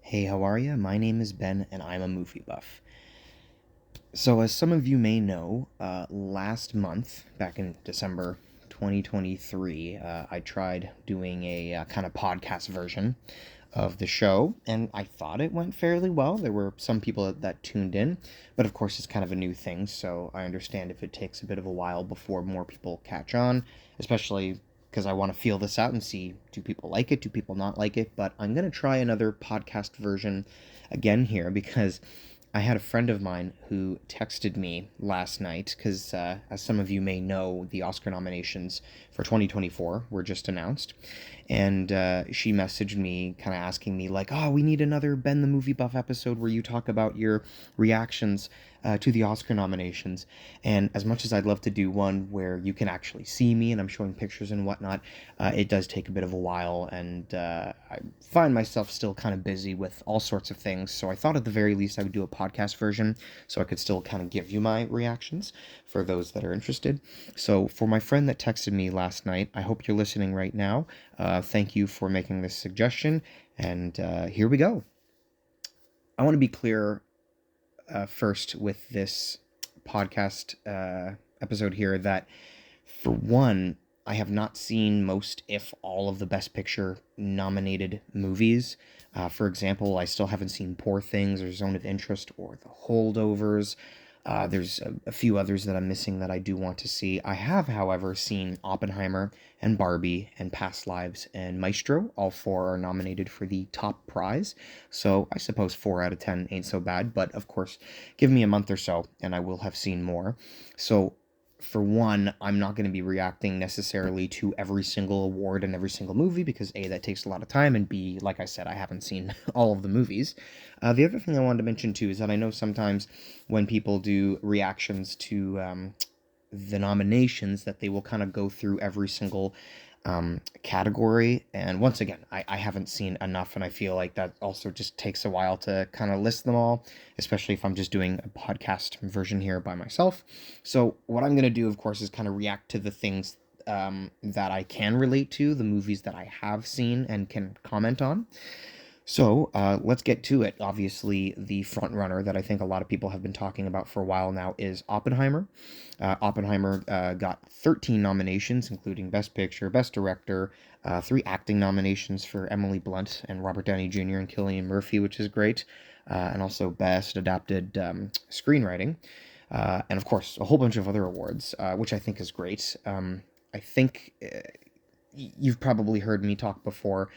Hey, how are you? My name is Ben, and I'm a movie buff. So, as some of you may know, last month, back in December 2023, I tried doing a kind of podcast version of the show, and I thought it went fairly well. There were some people that tuned in, but of course, it's kind of a new thing, so I understand if it takes a bit of a while before more people catch on, especially because I want to feel this out and see, do people like it, do people not like it. But I'm going to try another podcast version again here because I had a friend of mine who texted me last night because, as some of you may know, the Oscar nominations for 2024 were just announced. And she messaged me kind of asking me, like, oh, we need another Ben the Movie Buff episode where you talk about your reactions to the Oscar nominations. And as much as I'd love to do one where you can actually see me and I'm showing pictures and whatnot, it does take a bit of a while. And I find myself still kind of busy with all sorts of things. So I thought at the very least I would do a podcast version so I could still kind of give you my reactions for those that are interested. So for my friend that texted me last night, I hope you're listening right now. Thank you for making this suggestion. And here we go. I want to be clear first with this podcast episode here that, for one, I have not seen most, if all, of the Best Picture nominated movies. For example, I still haven't seen Poor Things or Zone of Interest or The Holdovers. There's a few others that I'm missing that I do want to see. I have, however, seen Oppenheimer and Barbie and Past Lives and Maestro. All four are nominated for the top prize. So I suppose 4 out of 10 ain't so bad. But of course, give me a month or so and I will have seen more. So for one, I'm not going to be reacting necessarily to every single award and every single movie because A, that takes a lot of time, and B, like I said, I haven't seen all of the movies. The other thing I wanted to mention too is that I know sometimes when people do reactions to the nominations that they will kind of go through every single category. And once again, I haven't seen enough, and I feel like that also just takes a while to kind of list them all, especially if I'm just doing a podcast version here by myself. So, what I'm going to do, of course, is kind of react to the things that I can relate to, the movies that I have seen and can comment on. So let's get to it. Obviously, the front runner that I think a lot of people have been talking about for a while now is Oppenheimer. Oppenheimer got 13 nominations, including Best Picture, Best Director, 3 acting nominations for Emily Blunt and Robert Downey Jr. and Cillian Murphy, which is great, and also Best Adapted Screenwriting. And of course, a whole bunch of other awards, which I think is great. I think you've probably heard me talk before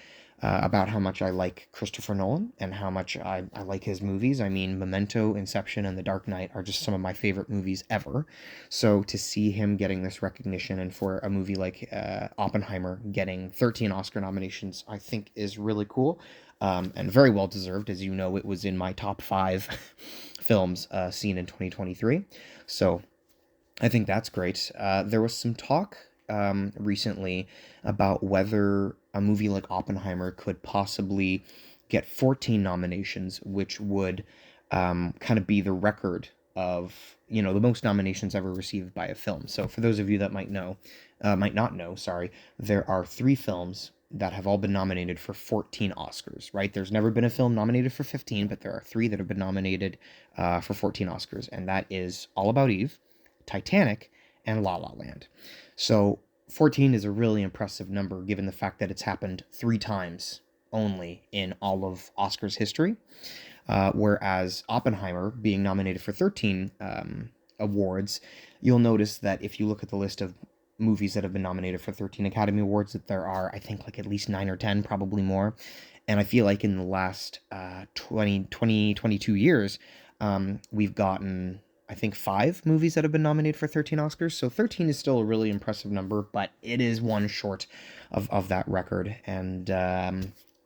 about how much I like Christopher Nolan and how much I like his movies. I mean, Memento, Inception, and The Dark Knight are just some of my favorite movies ever. So to see him getting this recognition and for a movie like Oppenheimer getting 13 Oscar nominations, I think is really cool, and very well deserved. As you know, it was in my top 5 films seen in 2023. So I think that's great. There was some talk recently about whether a movie like Oppenheimer could possibly get 14 nominations, which would kind of be the record of, the most nominations ever received by a film. So for those of you that might not know, sorry, there are 3 films that have all been nominated for 14 Oscars, right? There's never been a film nominated for 15, but there are 3 that have been nominated for 14 Oscars, and that is All About Eve, Titanic, and La La Land. So 14 is a really impressive number given the fact that it's happened 3 times only in all of Oscars history. Whereas Oppenheimer being nominated for 13 awards, you'll notice that if you look at the list of movies that have been nominated for 13 Academy Awards, that there are, I think, like at least 9 or 10, probably more. And I feel like in the last 22 years, we've gotten, I think, 5 movies that have been nominated for 13 Oscars. So 13 is still a really impressive number, but it is one short of that record. And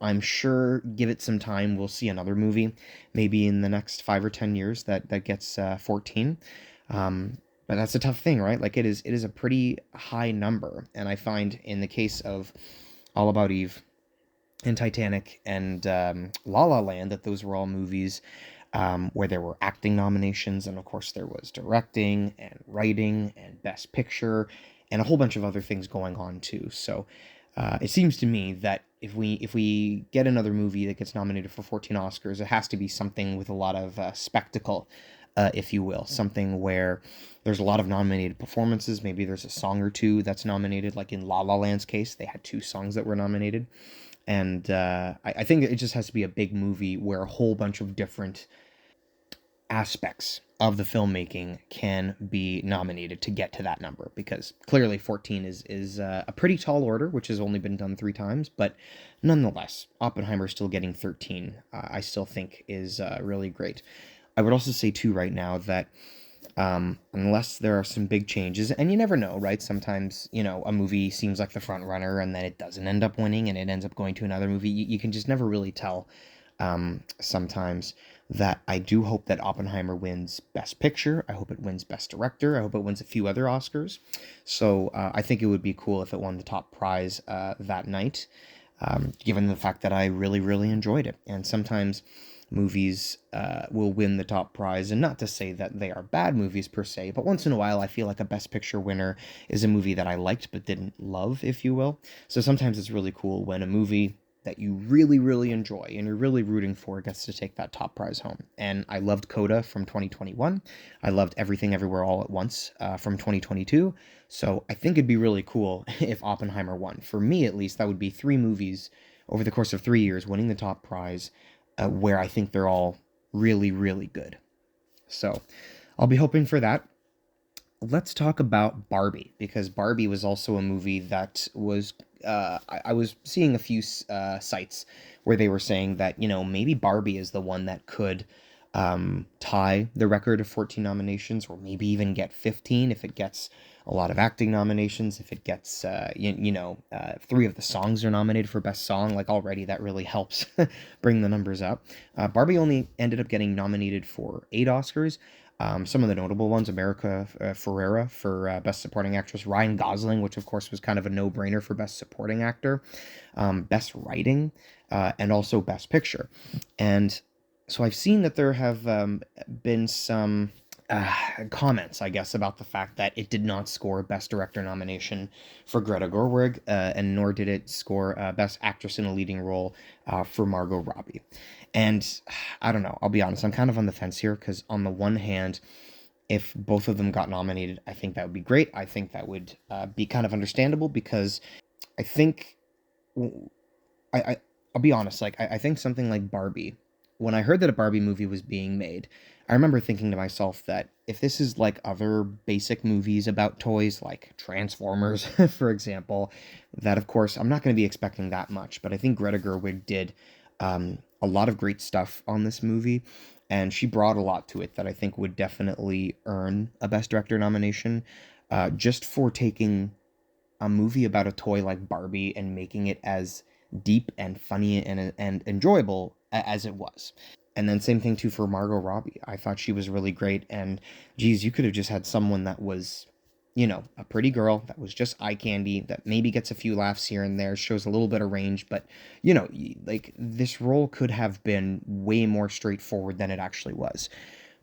I'm sure, give it some time, we'll see another movie, maybe in the next 5 or 10 years, that gets 14. But that's a tough thing, right? Like it is a pretty high number. And I find in the case of All About Eve and Titanic and La La Land that those were all movies where there were acting nominations, and of course there was directing and writing and Best Picture and a whole bunch of other things going on too. So It seems to me that if we get another movie that gets nominated for 14 Oscars, it has to be something with a lot of spectacle, if you will, something where there's a lot of nominated performances. Maybe there's a song or two that's nominated, like in La La Land's case, they had two songs that were nominated. And I think it just has to be a big movie where a whole bunch of different aspects of the filmmaking can be nominated to get to that number, because clearly 14 is a pretty tall order, which has only been done 3 times, but nonetheless, Oppenheimer still getting 13, I still think is really great. I would also say too right now that unless there are some big changes, and you never know, right? Sometimes, a movie seems like the front runner and then it doesn't end up winning and it ends up going to another movie. You can just never really tell sometimes. That I do hope that Oppenheimer wins Best Picture. I hope it wins Best Director. I hope it wins a few other Oscars. So I think it would be cool if it won the top prize that night, given the fact that I really, really enjoyed it. And sometimes movies will win the top prize, and not to say that they are bad movies per se, but once in a while I feel like a Best Picture winner is a movie that I liked but didn't love, if you will. So sometimes it's really cool when a movie that you really, really enjoy and you're really rooting for gets to take that top prize home. And I loved Coda from 2021. I loved Everything Everywhere All at Once from 2022. So I think it'd be really cool if Oppenheimer won. For me, at least, that would be 3 movies over the course of 3 years winning the top prize, where I think they're all really, really good. So I'll be hoping for that. Let's talk about Barbie, because Barbie was also a movie that was. I was seeing a few sites where they were saying that, maybe Barbie is the one that could tie the record of 14 nominations, or maybe even get 15 if it gets a lot of acting nominations, if it gets, 3 of the songs are nominated for Best Song. Like, already that really helps bring the numbers up. Barbie only ended up getting nominated for 8 Oscars. Some of the notable ones: America Ferrera for Best Supporting Actress, Ryan Gosling, which of course was kind of a no-brainer for Best Supporting Actor, Best Writing, and also Best Picture. And so I've seen that there have been some comments, I guess, about the fact that it did not score Best Director nomination for Greta Gerwig, and nor did it score Best Actress in a Leading Role for Margot Robbie. And I don't know, I'll be honest, I'm kind of on the fence here, because on the one hand, if both of them got nominated, I think that would be great. I think that would be kind of understandable, because I think, I'll be honest, like, I think something like Barbie, when I heard that a Barbie movie was being made, I remember thinking to myself that if this is like other basic movies about toys, like Transformers, for example, that of course I'm not going to be expecting that much, but I think Greta Gerwig did a lot of great stuff on this movie, and she brought a lot to it that I think would definitely earn a Best Director nomination, just for taking a movie about a toy like Barbie and making it as deep and funny and enjoyable as it was. And then same thing too for Margot Robbie. I thought she was really great, and geez, you could have just had someone that was, a pretty girl that was just eye candy, that maybe gets a few laughs here and there, shows a little bit of range, but like, this role could have been way more straightforward than it actually was.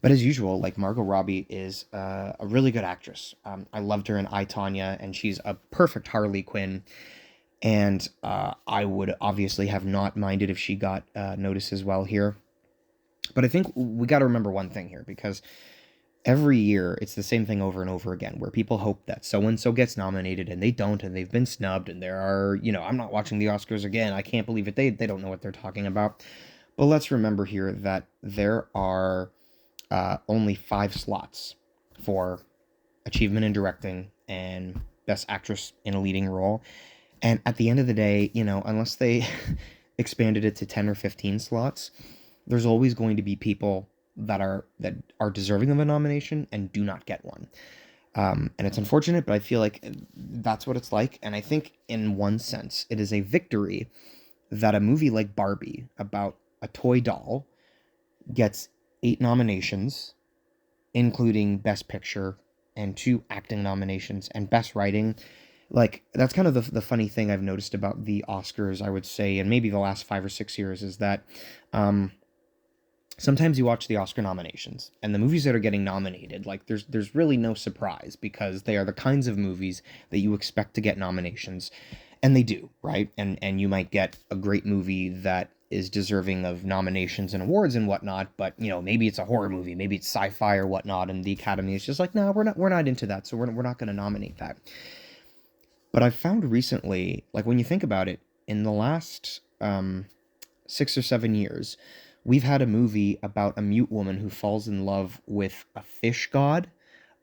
But as usual, like, Margot Robbie is a really good actress. I loved her in I, Tonya, and she's a perfect Harley Quinn. And I would obviously have not minded if she got noticed as well here. But I think we got to remember one thing here, because every year it's the same thing over and over again, where people hope that so and so gets nominated and they don't, and they've been snubbed, and there are, I'm not watching the Oscars again. I can't believe it. They don't know what they're talking about. But let's remember here that there are only 5 slots for achievement in directing and Best Actress in a Leading Role. And at the end of the day, unless they expanded it to 10 or 15 slots, there's always going to be people that are deserving of a nomination and do not get one. And it's unfortunate, but I feel like that's what it's like. And I think in one sense, it is a victory that a movie like Barbie, about a toy doll, gets 8 nominations, including Best Picture and 2 acting nominations and Best Writing. Like, that's kind of the funny thing I've noticed about the Oscars, I would say, and maybe the last 5 or 6 years, is that sometimes you watch the Oscar nominations, and the movies that are getting nominated, like, there's really no surprise, because they are the kinds of movies that you expect to get nominations. And they do, right? And you might get a great movie that is deserving of nominations and awards and whatnot, but maybe it's a horror movie, maybe it's sci-fi or whatnot, and the Academy is just like, no, we're not into that, so we're not going to nominate that. But I've found recently, like when you think about it, in the last 6 or 7 years, we've had a movie about a mute woman who falls in love with a fish god.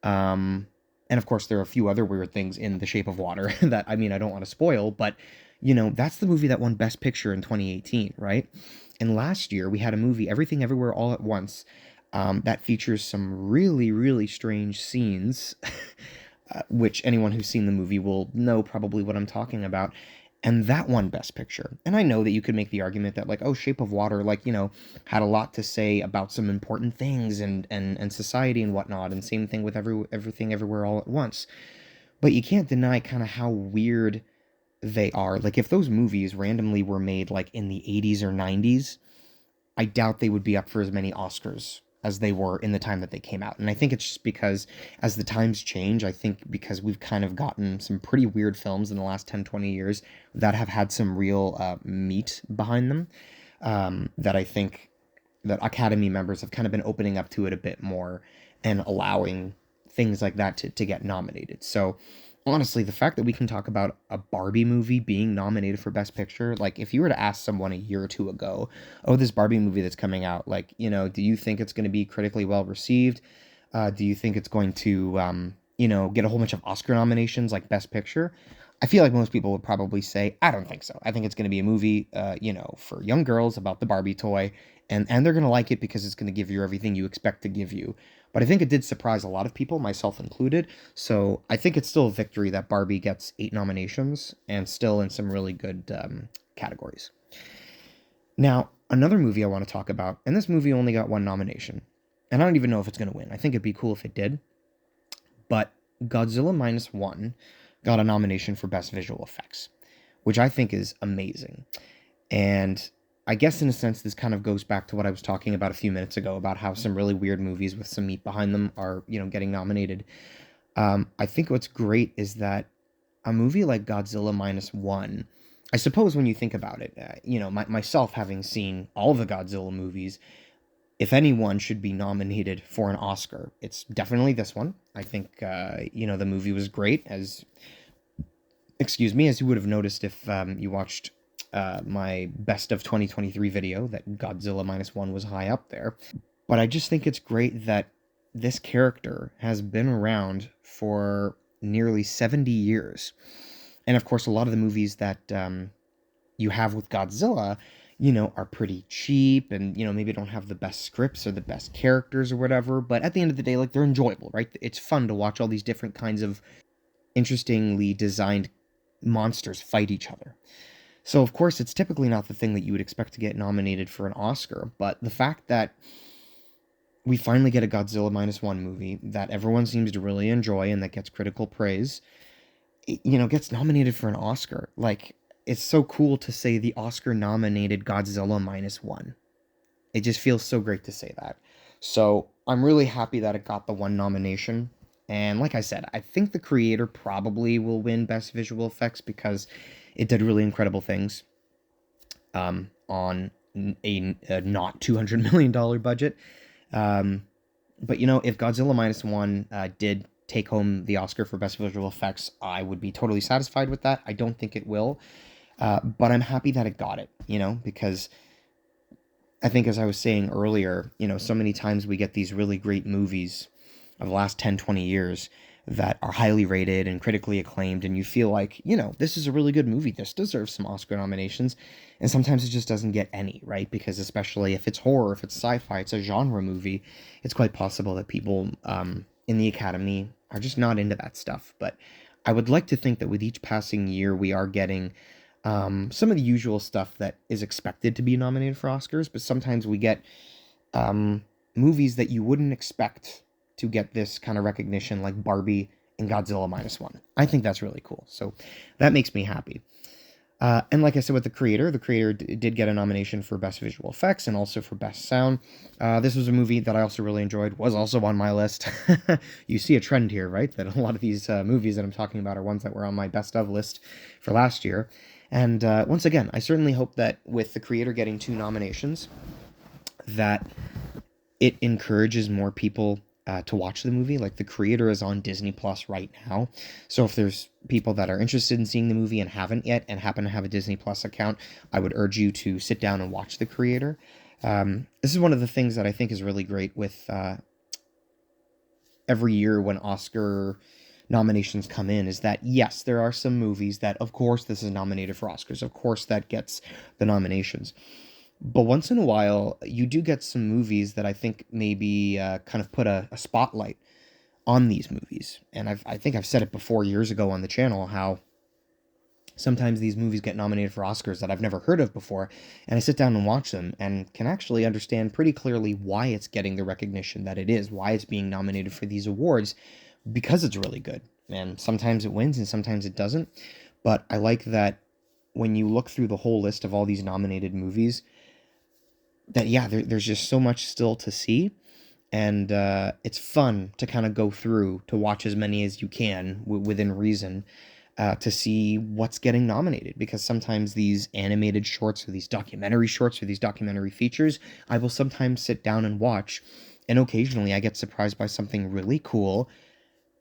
Um, and of course, there are a few other weird things in The Shape of Water that, I mean, I don't want to spoil, but that's the movie that won Best Picture in 2018, right? And last year, we had a movie, Everything Everywhere All at Once, that features some really, really strange scenes, which anyone who's seen the movie will know probably what I'm talking about. And that won Best Picture. And I know that you could make the argument that, like, oh, Shape of Water, like, had a lot to say about some important things and society and whatnot. And same thing with Everything Everywhere All at Once. But you can't deny kind of how weird they are. Like, if those movies randomly were made, like, in the 80s or 90s, I doubt they would be up for as many Oscars as they were in the time that they came out. And I think it's just because as the times change, I think because we've kind of gotten some pretty weird films in the last 10, 20 years that have had some real meat behind them, that I think that Academy members have kind of been opening up to it a bit more and allowing things like that to get nominated. So honestly, the fact that we can talk about a Barbie movie being nominated for Best Picture, like if you were to ask someone a year or two ago, oh, this Barbie movie that's coming out, like, do you think it's going to be critically well received? Do you think it's going to, get a whole bunch of Oscar nominations like Best Picture? I feel like most people would probably say, I don't think so. I think it's going to be a movie, for young girls about the Barbie toy, and they're going to like it because it's going to give you everything you expect to give you. But I think it did surprise a lot of people, myself included. So I think it's still a victory that Barbie gets 8 nominations and still in some really good categories. Now, another movie I want to talk about, and this movie only got 1 nomination, and I don't even know if it's going to win. I think it'd be cool if it did. But Godzilla Minus One got a nomination for Best Visual Effects, which I think is amazing. And I guess in a sense, this kind of goes back to what I was talking about a few minutes ago about how some really weird movies with some meat behind them are, getting nominated. I think what's great is that a movie like Godzilla Minus One, I suppose when you think about it, myself having seen all the Godzilla movies, if anyone should be nominated for an Oscar, it's definitely this one. I think, the movie was great, as you would have noticed if you watched my best of 2023 video, that Godzilla Minus One was high up there. But I just think it's great that this character has been around for nearly 70 years. And of course, a lot of the movies that you have with Godzilla, are pretty cheap and, maybe don't have the best scripts or the best characters or whatever. But at the end of the day, like, they're enjoyable, right? It's fun to watch all these different kinds of interestingly designed monsters fight each other. So, of course, it's typically not the thing that you would expect to get nominated for an Oscar, but the fact that we finally get a Godzilla Minus One movie that everyone seems to really enjoy and that gets critical praise, gets nominated for an Oscar. Like, it's so cool to say the Oscar-nominated Godzilla Minus One. It just feels so great to say that. So, I'm really happy that it got the 1 nomination. And like I said, I think the creator probably will win Best Visual Effects because it did really incredible things on a not $200 million budget. But, if Godzilla Minus One did take home the Oscar for Best Visual Effects, I would be totally satisfied with that. I don't think it will. But I'm happy that it got it, because I think, as I was saying earlier, so many times we get these really great movies of the last 10, 20 years that are highly rated and critically acclaimed, and you feel like, this is a really good movie. This deserves some Oscar nominations. And sometimes it just doesn't get any, right? Because especially if it's horror, if it's sci-fi, it's a genre movie, it's quite possible that people in the Academy are just not into that stuff. But I would like to think that with each passing year, we are getting some of the usual stuff that is expected to be nominated for Oscars, but sometimes we get movies that you wouldn't expect to get this kind of recognition, like Barbie and Godzilla Minus One. I think that's really cool. So that makes me happy. And like I said with the creator did get a nomination for Best Visual Effects and also for Best Sound. This was a movie that I also really enjoyed, was also on my list. You see a trend here, right? That a lot of these movies that I'm talking about are ones that were on my best of list for last year. And once again, I certainly hope that with the creator getting 2 nominations, that it encourages more people to watch the movie. Like the creator is on Disney Plus right now, so if there's people that are interested in seeing the movie and haven't yet and happen to have a Disney Plus account, I would urge you to sit down and watch the creator. This is one of the things that I think is really great with every year when Oscar nominations come in, is that yes, there are some movies that, of course, this is nominated for Oscars. Of course, that gets the nominations. But once in a while, you do get some movies that I think maybe kind of put a spotlight on these movies. And I think I've said it before years ago on the channel how sometimes these movies get nominated for Oscars that I've never heard of before, and I sit down and watch them and can actually understand pretty clearly why it's getting the recognition that it is, why it's being nominated for these awards, because it's really good. And sometimes it wins and sometimes it doesn't. But I like that when you look through the whole list of all these nominated movies, that yeah, there's just so much still to see, and it's fun to kind of go through to watch as many as you can within reason, to see what's getting nominated, because sometimes these animated shorts or these documentary shorts or these documentary features I will sometimes sit down and watch, and occasionally I get surprised by something really cool,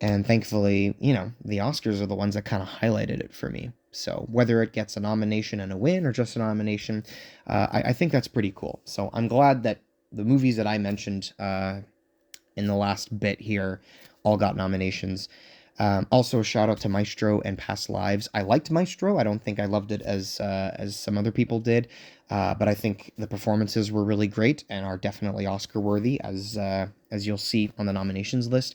and thankfully, the Oscars are the ones that kind of highlighted it for me. So whether it gets a nomination and a win or just a nomination, I think that's pretty cool. So I'm glad that the movies that I mentioned in the last bit here all got nominations. Also, a shout out to Maestro and Past Lives. I liked Maestro. I don't think I loved it as some other people did, but I think the performances were really great and are definitely Oscar worthy, as you'll see on the nominations list.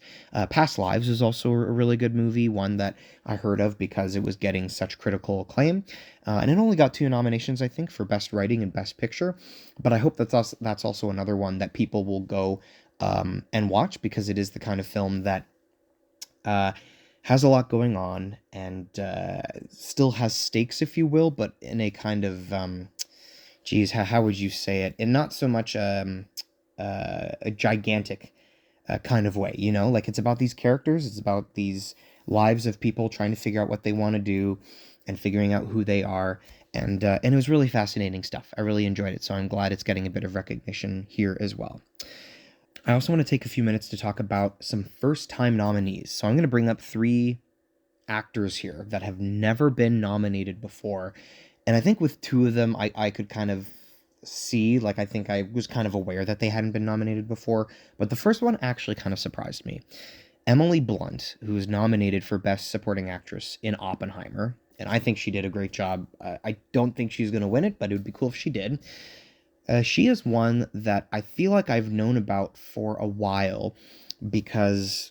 Past Lives is also a really good movie, one that I heard of because it was getting such critical acclaim, and it only got 2 nominations, I think, for Best Writing and Best Picture. But I hope that's also another one that people will go and watch, because it is the kind of film that has a lot going on and still has stakes, if you will, but in a kind of, geez, how would you say it? In not so much a gigantic kind of way, Like it's about these characters, it's about these lives of people trying to figure out what they want to do and figuring out who they are. And it was really fascinating stuff. I really enjoyed it, so I'm glad it's getting a bit of recognition here as well. I also want to take a few minutes to talk about some first-time nominees. So I'm going to bring up 3 actors here that have never been nominated before. And I think with 2 of them, I could kind of see, like, I think I was kind of aware that they hadn't been nominated before. But the first one actually kind of surprised me. Emily Blunt, who is nominated for Best Supporting Actress in Oppenheimer. And I think she did a great job. I don't think she's going to win it, but it would be cool if she did. She is one that I feel like I've known about for a while, because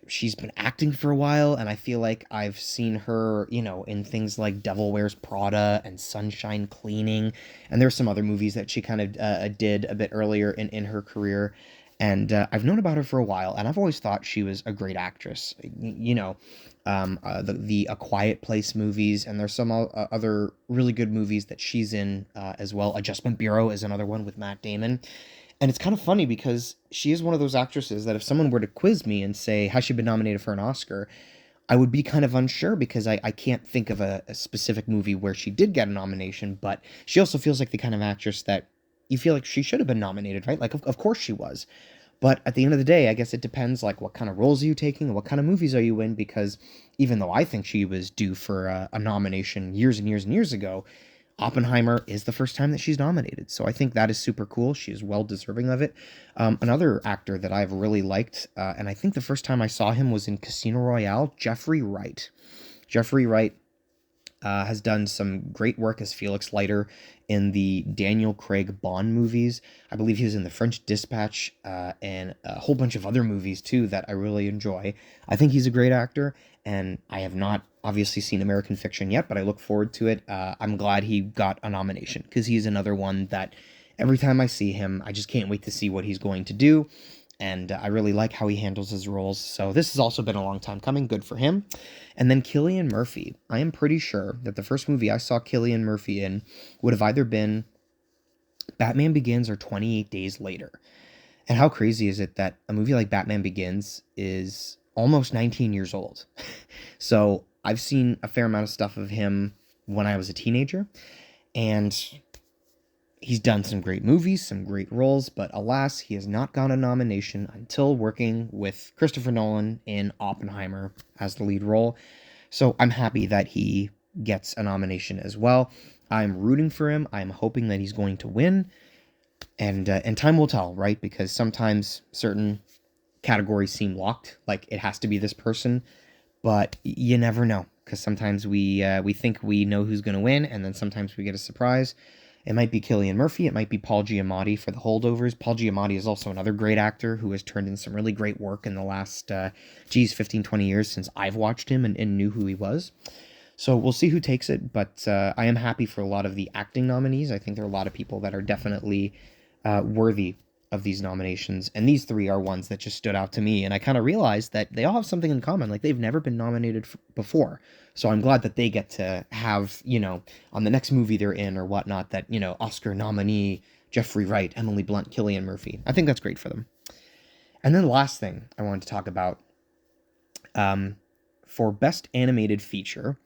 she's been acting for a while, and I feel like I've seen her, in things like Devil Wears Prada and Sunshine Cleaning, and there's some other movies that she kind of did a bit earlier in her career, and I've known about her for a while, and I've always thought she was a great actress. The A Quiet Place movies, and there's some other really good movies that she's in as well. Adjustment Bureau is another one with Matt Damon. And it's kind of funny because she is one of those actresses that if someone were to quiz me and say, has she been nominated for an Oscar? I would be kind of unsure, because I can't think of a specific movie where she did get a nomination, but she also feels like the kind of actress that you feel like she should have been nominated, right? Like, of course she was. But at the end of the day, I guess it depends, like, what kind of roles are you taking and what kind of movies are you in, because even though I think she was due for a nomination years and years and years ago, Oppenheimer is the first time that she's nominated. So I think that is super cool. She is well deserving of it. Another actor that I've really liked, and I think the first time I saw him was in Casino Royale, Jeffrey Wright. Jeffrey Wright has done some great work as Felix Leiter in the Daniel Craig Bond movies. I believe he was in The French Dispatch and a whole bunch of other movies too that I really enjoy. I think he's a great actor, and I have not obviously seen American Fiction yet, but I look forward to it. I'm glad he got a nomination, because he's another one that every time I see him, I just can't wait to see what he's going to do. and I really like how he handles his roles. So this has also been a long time coming. Good for him. And then Cillian Murphy. I am pretty sure that the first movie I saw Cillian Murphy in would have either been Batman Begins or 28 Days Later. And how crazy is it that a movie like Batman Begins is almost 19 years old? So I've seen a fair amount of stuff of him when I was a teenager, and he's done some great movies, some great roles, but alas, he has not gotten a nomination until working with Christopher Nolan in Oppenheimer as the lead role. So I'm happy that he gets a nomination as well. I'm rooting for him. I'm hoping that he's going to win. And time will tell, right? Because sometimes certain categories seem locked, like it has to be this person, but you never know. Because sometimes we think we know who's going to win, and then sometimes we get a surprise. It might be Cillian Murphy. It might be Paul Giamatti for The Holdovers. Paul Giamatti is also another great actor who has turned in some really great work in the last, 15, 20 years since I've watched him and knew who he was. So we'll see who takes it, but I am happy for a lot of the acting nominees. I think there are a lot of people that are definitely worthy of these nominations, and these three are ones that just stood out to me, and I kind of realized that they all have something in common. Like, they've never been nominated before, so I'm glad that they get to have, on the next movie they're in or whatnot, that, Oscar nominee Jeffrey Wright, Emily Blunt, Cillian Murphy. I think that's great for them. And then the last thing I wanted to talk about, for Best Animated Feature,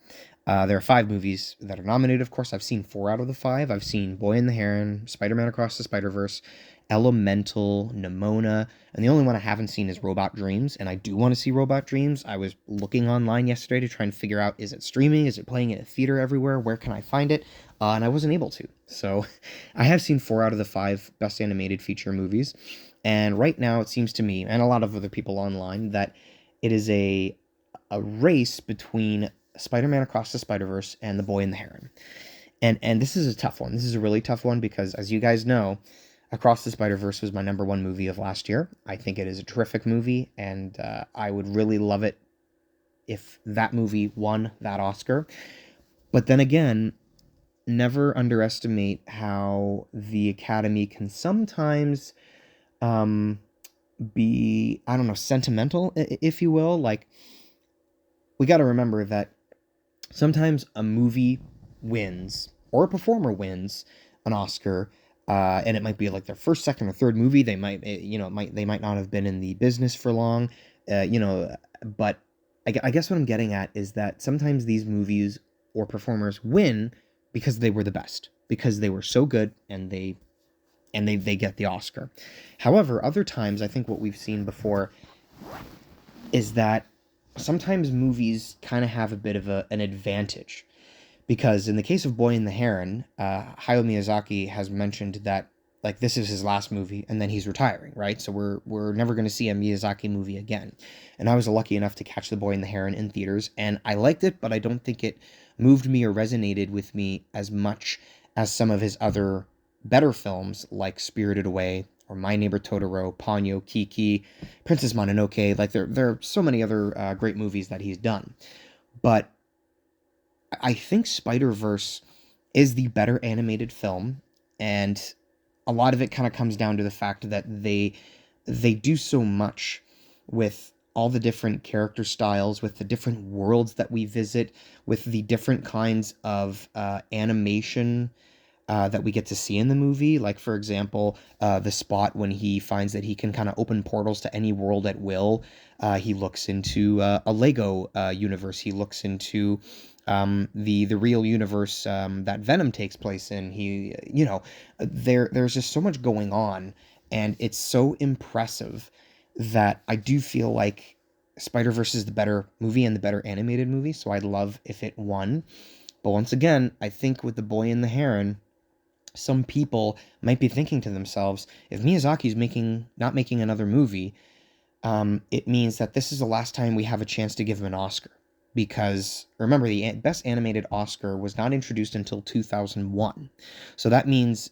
there are 5 movies that are nominated. Of course, I've seen 4 out of the 5. I've seen Boy and the Heron, Spider-Man Across the Spider-Verse, Elemental, Nimona, and the only one I haven't seen is Robot Dreams, and I do want to see Robot Dreams. I was looking online yesterday to try and figure out, is it streaming? Is it playing in a theater everywhere? Where can I find it? And I wasn't able to. So I have seen 4 out of the 5 Best Animated Feature movies, and right now it seems to me, and a lot of other people online, that it is a race between Spider-Man Across the Spider-Verse and The Boy and the Heron. And this is a tough one. This is a really tough one because, as you guys know, Across the Spider-Verse was my number 1 movie of last year. I think it is a terrific movie, and I would really love it if that movie won that Oscar. But then again, never underestimate how the Academy can sometimes be, I don't know, sentimental, if you will. Like, we got to remember that sometimes a movie wins, or a performer wins an Oscar, and it might be like their first, second, or third movie. They might, they might not have been in the business for long, but I guess what I'm getting at is that sometimes these movies or performers win because they were the best, because they were so good, and they get the Oscar. However, other times, I think what we've seen before is that sometimes movies kind of have a bit of an advantage, because in the case of Boy and the Heron, Hayao Miyazaki has mentioned that, like, this is his last movie and then he's retiring, right? So we're never going to see a Miyazaki movie again. And I was lucky enough to catch The Boy and the Heron in theaters, and I liked it, but I don't think it moved me or resonated with me as much as some of his other better films like Spirited Away or My Neighbor Totoro, Ponyo, Kiki, Princess Mononoke. Like, there are so many other great movies that he's done. But I think Spider-Verse is the better animated film, and a lot of it kind of comes down to the fact that they do so much with all the different character styles, with the different worlds that we visit, with the different kinds of animation that we get to see in the movie. Like, for example, the spot when he finds that he can kind of open portals to any world at will. He looks into a Lego universe. He looks into the real universe that Venom takes place in. There's just so much going on, and it's so impressive that I do feel like Spider-Verse is the better movie and the better animated movie, so I'd love if it won. But once again, I think with The Boy and the Heron, some people might be thinking to themselves, if Miyazaki's not making another movie, it means that this is the last time we have a chance to give him an Oscar. Because, remember, the Best Animated Oscar was not introduced until 2001. So that means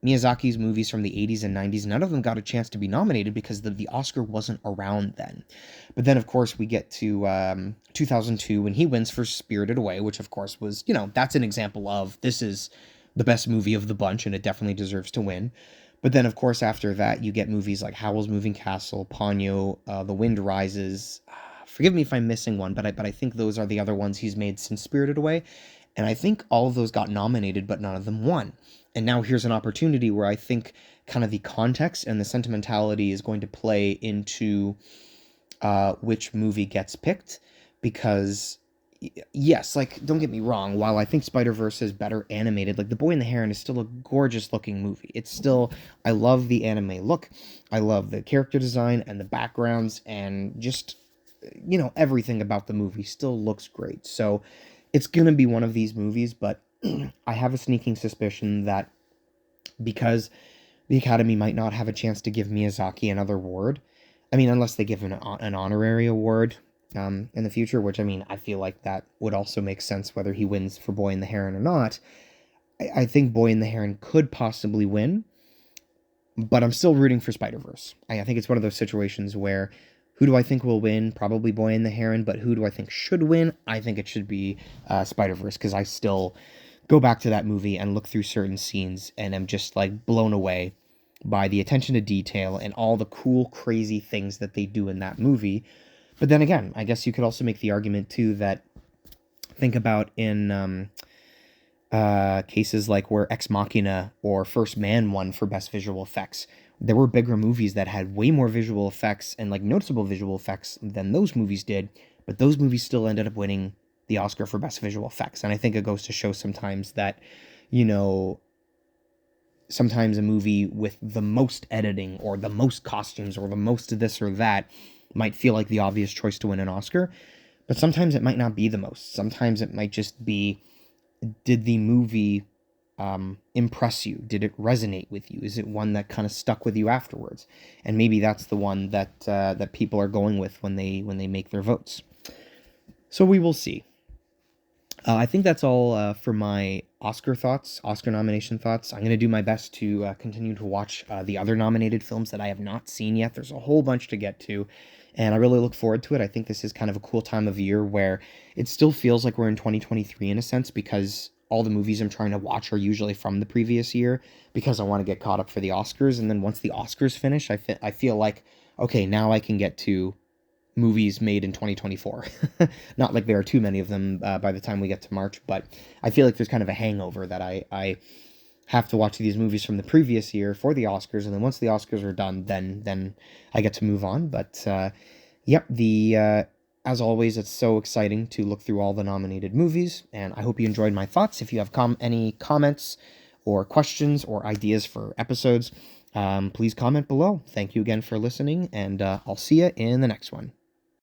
Miyazaki's movies from the 80s and 90s, none of them got a chance to be nominated because the Oscar wasn't around then. But then, of course, we get to 2002 when he wins for Spirited Away, which, of course, was, that's an example of, this is the best movie of the bunch, and it definitely deserves to win. But then, of course, after that, you get movies like Howl's Moving Castle, Ponyo, The Wind Rises. Forgive me if I'm missing one, but I think those are the other ones he's made since Spirited Away. And I think all of those got nominated, but none of them won. And now here's an opportunity where I think kind of the context and the sentimentality is going to play into which movie gets picked. Because yes, like, don't get me wrong, while I think Spider-Verse is better animated, like The Boy and the Heron is still a gorgeous looking movie. It's still, I love the anime look. I love the character design and the backgrounds and just, everything about the movie still looks great. So it's going to be one of these movies, but I have a sneaking suspicion that because the Academy might not have a chance to give Miyazaki another award, I mean, unless they give an honorary award in the future, which, I mean, I feel like that would also make sense whether he wins for Boy and the Heron or not. I think Boy and the Heron could possibly win, but I'm still rooting for Spider-Verse. I think it's one of those situations where who do I think will win? Probably Boy and the Heron, but who do I think should win? I think it should be Spider-Verse, because I still go back to that movie and look through certain scenes and am just like blown away by the attention to detail and all the cool, crazy things that they do in that movie. But then again, I guess you could also make the argument too that think about in cases like where Ex Machina or First Man won for best visual effects. There were bigger movies that had way more visual effects and like noticeable visual effects than those movies did, but those movies still ended up winning the Oscar for best visual effects. And I think it goes to show sometimes that, sometimes a movie with the most editing or the most costumes or the most of this or that might feel like the obvious choice to win an Oscar, but sometimes it might not be the most. Sometimes it might just be, did the movie impress you? Did it resonate with you? Is it one that kind of stuck with you afterwards? And maybe that's the one that that people are going with when they make their votes. So we will see. I think that's all for my Oscar thoughts, Oscar nomination thoughts. I'm going to do my best to continue to watch the other nominated films that I have not seen yet. There's a whole bunch to get to, and I really look forward to it. I think this is kind of a cool time of year where it still feels like we're in 2023 in a sense, because all the movies I'm trying to watch are usually from the previous year, because I want to get caught up for the Oscars. And then once the Oscars finish, I feel like, okay, now I can get to movies made in 2024. Not like there are too many of them by the time we get to March, but I feel like there's kind of a hangover that I have to watch these movies from the previous year for the Oscars, and then once the Oscars are done, then I get to move on. But yep, as always, it's so exciting to look through all the nominated movies, and I hope you enjoyed my thoughts. If you have any comments or questions or ideas for episodes, please comment below. Thank you again for listening, and I'll see you in the next one.